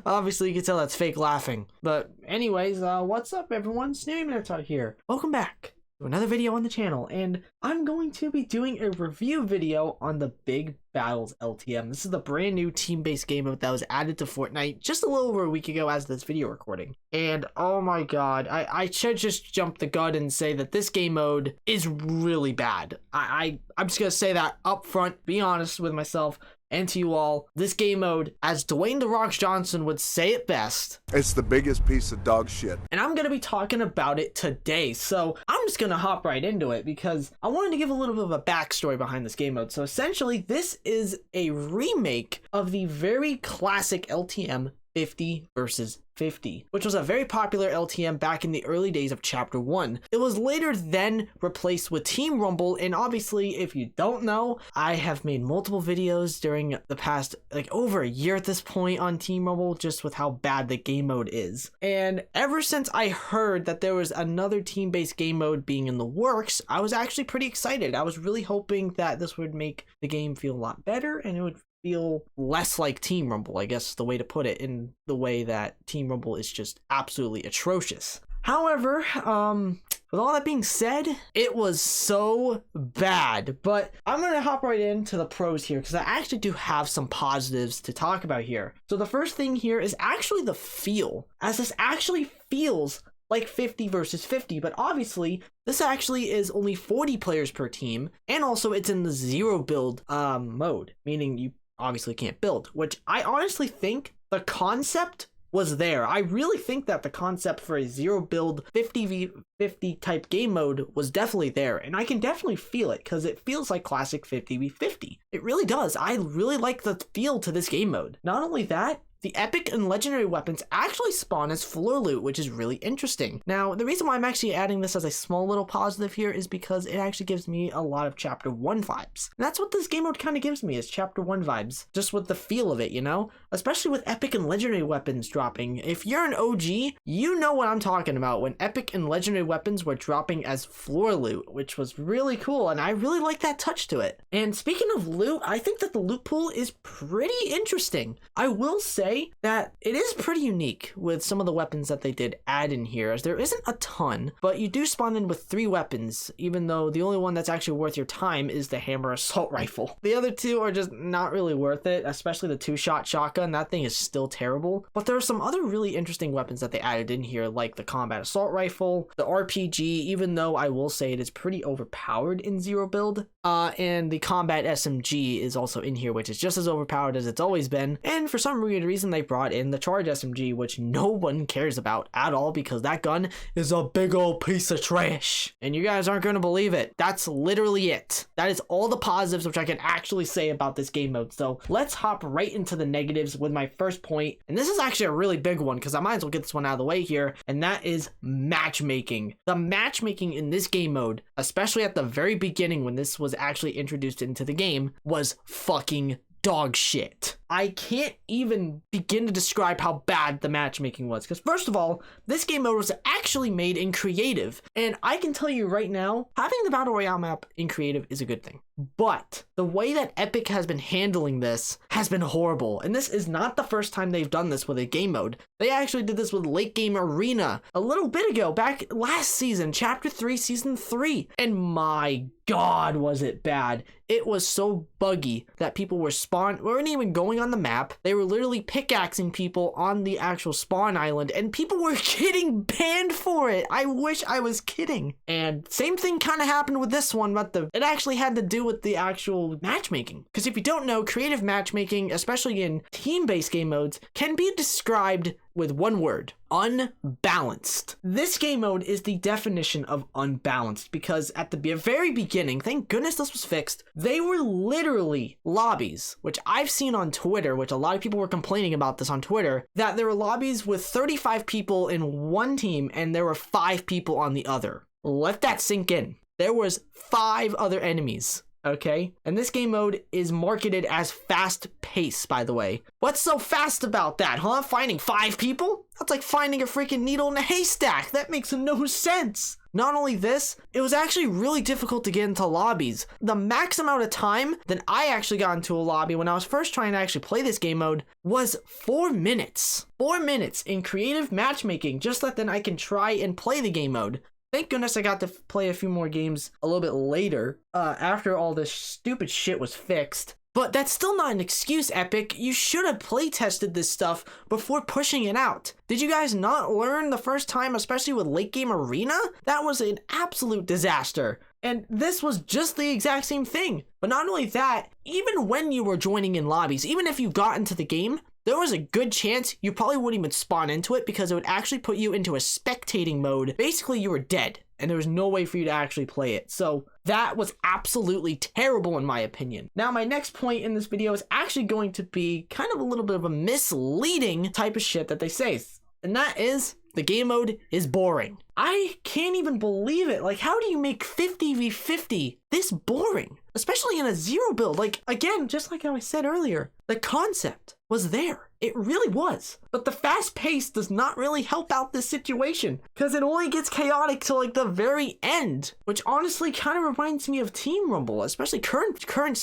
Obviously, you can tell that's fake laughing. But anyways, what's up, everyone? Snooty Minotaur here. Welcome back to another video on the channel, and I'm going to be doing a review video on the Big Battles LTM. This is the brand new team-based game mode that was added to Fortnite just a little over a week ago as this video recording. And oh my god, I should just jump the gun and say that this game mode is really bad. I'm just gonna say that up front, be honest with myself and to you all. This game mode, as Dwayne "The Rock" Johnson would say it best, it's the biggest piece of dog shit. And I'm gonna be talking about it today, so I'm just gonna hop right into it because I wanted to give a little bit of a backstory behind this game mode. So essentially, this is a remake of the very classic LTM 50 versus 50, which was a very popular LTM back in the early days of Chapter 1. It was later then replaced with Team Rumble, and obviously, if you don't know, I have made multiple videos during the past, over a year at this point on Team Rumble, just with how bad the game mode is. And ever since I heard that there was another team-based game mode being in the works, I was actually pretty excited. I was really hoping that this would make the game feel a lot better, and it would feel less like Team Rumble, I guess the way to put it, in the way that Team Rumble is just absolutely atrocious. However, with all that being said, it was so bad. But I'm going to hop right into the pros here because I actually do have some positives to talk about here. So the first thing here is actually the feel, as this actually feels like 50 versus 50, but obviously this actually is only 40 players per team, and also it's in the zero build mode, meaning you obviously can't build, which I honestly think the concept was there. I really think that the concept for a zero build 50v50 type game mode was definitely there, and I can definitely feel it because it feels like classic 50v50. It really does. I really like the feel to this game mode. Not only that, the epic and legendary weapons actually spawn as floor loot, which is really interesting. Now, the reason why I'm actually adding this as a small little positive here is because it actually gives me a lot of Chapter 1 vibes. And that's what this game mode kind of gives me, is Chapter 1 vibes, just with the feel of it, you know? Especially with epic and legendary weapons dropping. If you're an OG, you know what I'm talking about when epic and legendary weapons were dropping as floor loot, which was really cool, and I really like that touch to it. And speaking of loot, I think that the loot pool is pretty interesting. I will say that it is pretty unique with some of the weapons that they did add in here, as there isn't a ton, but you do spawn in with 3 weapons, even though the only one that's actually worth your time is the hammer assault rifle. The other 2 are just not really worth it, especially the 2-shot shotgun. That thing is still terrible. But there are some other really interesting weapons that they added in here, like the combat assault rifle, the RPG, even though I will say it is pretty overpowered in zero build, and the combat SMG is also in here, which is just as overpowered as it's always been. And for some weird reason, they brought in the charge SMG, which no one cares about at all because that gun is a big old piece of trash, and you guys aren't going to believe it. That's literally it. That is all the positives which I can actually say about this game mode. So let's hop right into the negatives with my first point, and this is actually a really big one because I might as well get this one out of the way here, and that is matchmaking. The matchmaking in this game mode, especially at the very beginning when this was actually introduced into the game, was fucking dog shit. I can't even begin to describe how bad the matchmaking was, because first of all, this game mode was actually made in creative, and I can tell you right now, having the Battle Royale map in creative is a good thing. But the way that Epic has been handling this has been horrible, and this is not the first time they've done this with a game mode. They actually did this with Late Game Arena a little bit ago, back last season, Chapter 3, Season 3, and my god was it bad. It was so buggy that people weren't even going on the map. They were literally pickaxing people on the actual spawn island, and people were getting banned for it. I wish I was kidding. And same thing kind of happened with this one, but it actually had to do with the actual matchmaking. Because if you don't know, creative matchmaking, especially in team-based game modes, can be described with one word: unbalanced. This game mode is the definition of unbalanced because at the very beginning, thank goodness this was fixed, they were literally lobbies, which I've seen on Twitter, which a lot of people were complaining about this on Twitter, that there were lobbies with 35 people in one team and there were 5 people on the other. Let that sink in. There was 5 other enemies okay? And this game mode is marketed as fast pace, by the way. What's so fast about that, huh? Finding 5 people? That's like finding a freaking needle in a haystack. That makes no sense. Not only this, it was actually really difficult to get into lobbies. The max amount of time that I actually got into a lobby when I was first trying to actually play this game mode was 4 minutes. 4 minutes in creative matchmaking, just so that then I can try and play the game mode. Thank goodness I got to play a few more games a little bit later, after all this stupid shit was fixed. But that's still not an excuse, Epic. You should have play tested this stuff before pushing it out. Did you guys not learn the first time, especially with late game arena? That was an absolute disaster. And this was just the exact same thing. But not only that, even when you were joining in lobbies, even if you got into the game, there was a good chance you probably wouldn't even spawn into it because it would actually put you into a spectating mode. Basically, you were dead and there was no way for you to actually play it. So that was absolutely terrible in my opinion. Now, my next point in this video is actually going to be kind of a little bit of a misleading type of shit that they say. And that is, the game mode is boring. I can't even believe it. Like, how do you make 50v50 this boring? Especially in a zero build. Like, again, just like how I said earlier, the concept was there. It really was. But the fast pace does not really help out this situation because it only gets chaotic till like the very end, which honestly kind of reminds me of Team Rumble, especially current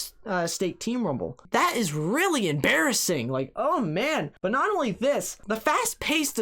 state Team Rumble. That is really embarrassing. Like, oh man. But not only this, the fast pace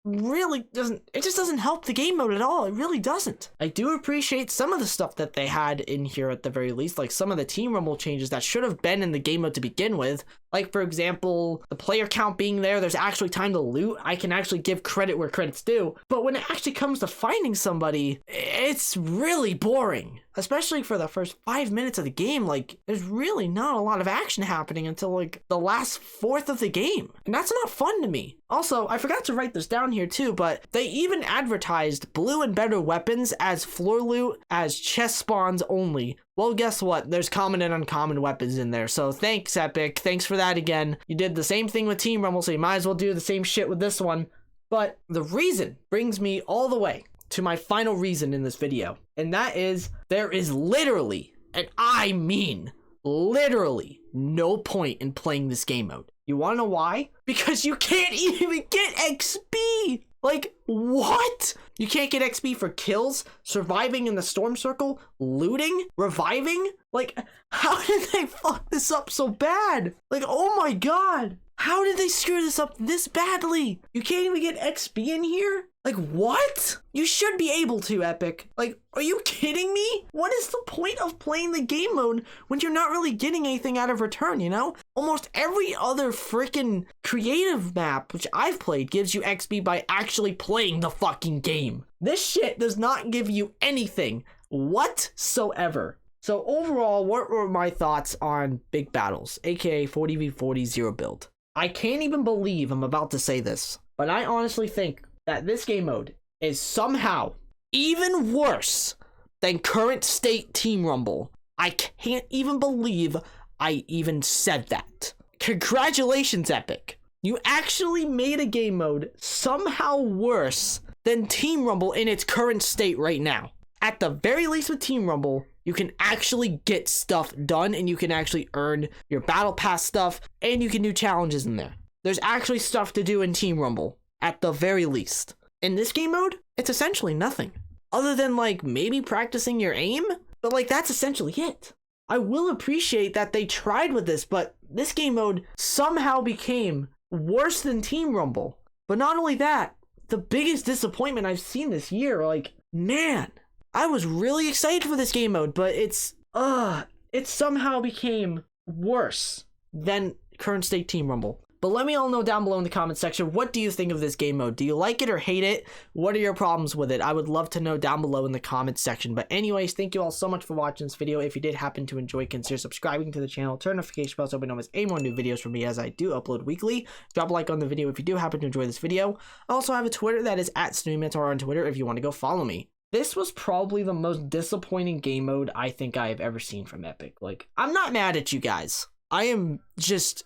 really doesn't help the game mode at all. It really doesn't. I do appreciate some of the stuff that they had in here at the very least, like some of the Team Rumble changes that should have been in the game mode to begin with. Like, for example, the player count being there, there's actually time to loot. I can actually give credit where credit's due. But when it actually comes to finding somebody, it's really boring. Especially for the first 5 minutes of the game, like, there's really not a lot of action happening until, like, the last fourth of the game. And that's not fun to me. Also, I forgot to write this down here too, but they even advertised blue and better weapons as floor loot, as chest spawns only. Well, guess what? There's common and uncommon weapons in there. So thanks, Epic. Thanks for that again. You did the same thing with Team Rumble, so you might as well do the same shit with this one. But the reason brings me all the way to my final reason in this video. And that is, there is literally, and I mean literally, no point in playing this game mode. You wanna know why? Because you can't even get XP! Like, what? You can't get XP for kills, surviving in the storm circle, looting, reviving? Like, how did they fuck this up so bad? Like, oh my god. How did they screw this up this badly? You can't even get XP in here? Like, what? You should be able to, Epic. Like, are you kidding me? What is the point of playing the game mode when you're not really getting anything out of return, you know? Almost every other freaking creative map, which I've played, gives you XP by actually playing the fucking game. This shit does not give you anything whatsoever. So overall, what were my thoughts on Big Battles, aka 40v40 zero build? I can't even believe I'm about to say this, but I honestly think that this game mode is somehow even worse than current state Team Rumble. I can't even believe I even said that. Congratulations, Epic. You actually made a game mode somehow worse than Team Rumble in its current state right now. At the very least with Team Rumble, you can actually get stuff done and you can actually earn your battle pass stuff and you can do challenges in there. There's actually stuff to do in Team Rumble, at the very least. In this game mode, it's essentially nothing. Other than like maybe practicing your aim, but like that's essentially it. I will appreciate that they tried with this, but this game mode somehow became worse than Team Rumble. But not only that, the biggest disappointment I've seen this year, like, man, I was really excited for this game mode, but it somehow became worse than current state Team Rumble. But let me all know down below in the comment section, what do you think of this game mode? Do you like it or hate it? What are your problems with it? I would love to know down below in the comment section. But anyways, thank you all so much for watching this video. If you did happen to enjoy, consider subscribing to the channel. Turn notification bells so you know any more new videos from me as I do upload weekly. Drop a like on the video if you do happen to enjoy this video. I also have a Twitter that is @SnootyMentor on Twitter if you want to go follow me. This was probably the most disappointing game mode I think I have ever seen from Epic. Like, I'm not mad at you guys. I am just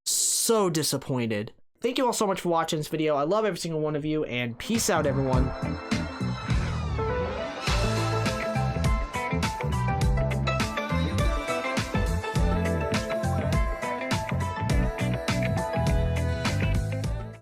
so disappointed. Thank you all so much for watching this video. I love every single one of you, and peace out, everyone.